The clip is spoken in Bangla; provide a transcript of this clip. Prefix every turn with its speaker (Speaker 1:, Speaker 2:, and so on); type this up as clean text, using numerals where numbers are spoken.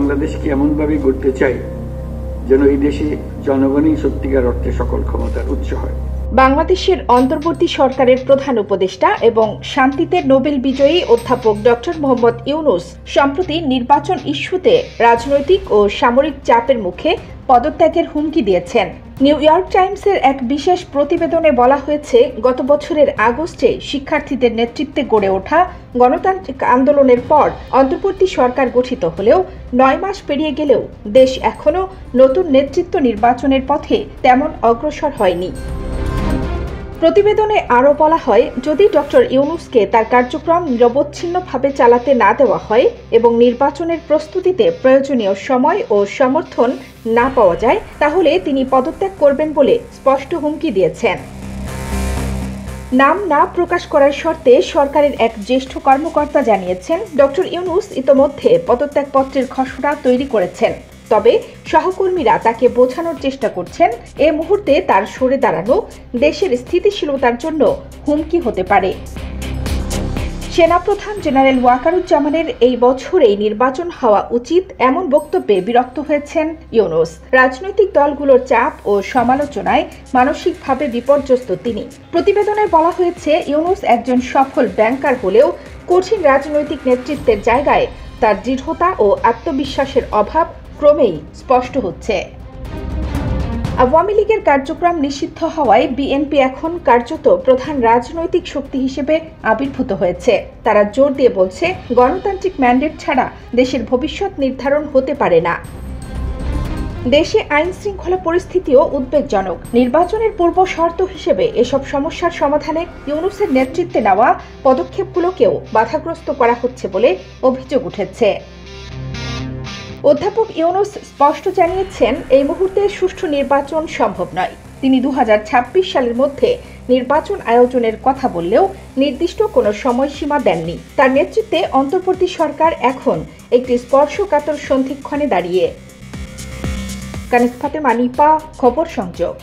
Speaker 1: বাংলাদেশকে এমনভাবে গড়তে চাই যেন এই দেশে জনগণই সত্যিকার অর্থে সকল ক্ষমতার উৎস হয়।
Speaker 2: বাংলাদেশের অন্তর্বর্তী সরকারের প্রধান উপদেষ্টা এবং শান্তিতে নোবেল বিজয়ী অধ্যাপক ডক্টর মোহাম্মদ ইউনূস সম্প্রতি নির্বাচন ইস্যুতে রাজনৈতিক ও সামরিক চাপের মুখে পদত্যাগের হুমকি দিয়েছেন। নিউ ইয়র্ক টাইমসের এক বিশেষ প্রতিবেদনে বলা হয়েছে, গত বছরের আগস্টে শিক্ষার্থীদের নেতৃত্বে গড়ে ওঠা গণতান্ত্রিক আন্দোলনের পর অন্তর্বর্তী সরকার গঠিত হলেও 9 মাস পেরিয়ে গেলেও দেশ এখনও নতুন নেতৃত্ব নির্বাচনের পথে তেমন অগ্রসর হয়নি। প্রতিবেদনে আরও বলা হয়, যদি ডক্টর ইউনূসকে তার কার্যক্রম নিরবচ্ছিন্নভাবে চালাতে না দেওয়া হয় এবং নির্বাচনের প্রস্তুতিতে প্রয়োজনীয় সময় ও সমর্থন না পাওয়া যায়, তাহলে তিনি পদত্যাগ করবেন বলে স্পষ্ট হুমকি দিয়েছেন। নাম না প্রকাশ করার শর্তে সরকারের এক জ্যেষ্ঠ কর্মকর্তা জানিয়েছেন, ডক্টর ইউনূস ইতোমধ্যে পদত্যাগপত্রের খসড়া তৈরি করেছেন। তবে সহকর্মীরা তাকে বোঝানোর চেষ্টা করছেন, এ মুহূর্তে তার সরে দাঁড়ানো দেশের স্থিতিশীলতার জন্য হুমকি হতে পারে। সেনাপ্রধান জেনারেল ওয়াকারুজ্জামানের এই বছরেই নির্বাচন হওয়া উচিত এমন বক্তব্যে বিরক্ত হয়েছেন ইউনূস। রাজনৈতিক দলগুলোর চাপ ও সমালোচনায় মানসিকভাবে বিপর্যস্ত তিনি। প্রতিবেদনে বলা হয়েছে, ইউনূস একজন সফল ব্যাংকার হলেও কঠিন রাজনৈতিক নেতৃত্বের জায়গায় তার দৃঢ়তা ও আত্মবিশ্বাসের অভাব ক্রমেই স্পষ্ট হচ্ছে। আওয়ামী লীগের কার্যক্রম নিষিদ্ধ হওয়ায় বিএনপি এখন কার্যত প্রধান রাজনৈতিক শক্তি হিসেবে আবির্ভূত হয়েছে। তারা জোর দিয়ে বলছে, গণতান্ত্রিক ম্যান্ডেট ছাড়া দেশের ভবিষ্যৎ নির্ধারণ হতে পারে না। দেশে আইন শৃঙ্খলা পরিস্থিতিও উদ্বেগজনক। নির্বাচনের পূর্ব শর্ত হিসেবে এসব সমস্যার সমাধানে ইউনূসের নেতৃত্বে নেওয়া পদক্ষেপগুলোকেও বাধাগ্রস্ত করা হচ্ছে বলে অভিযোগ উঠেছে। অধ্যাপক ইউনূস স্পষ্ট জানিয়েছেন, এই মুহূর্তে সুষ্ঠু নির্বাচন সম্ভব নয়। তিনি 2026 সালের মধ্যে নির্বাচন আয়োজনের কথা বললেও নির্দিষ্ট কোনো সময়সীমা দেননি। তার নেতৃত্বে অন্তর্বর্তী সরকার এখন একটি স্পর্শকাতর সন্ধিক্ষণে দাঁড়িয়ে। কানিজ ফাতেমা নিপা, খবর সংযোগ।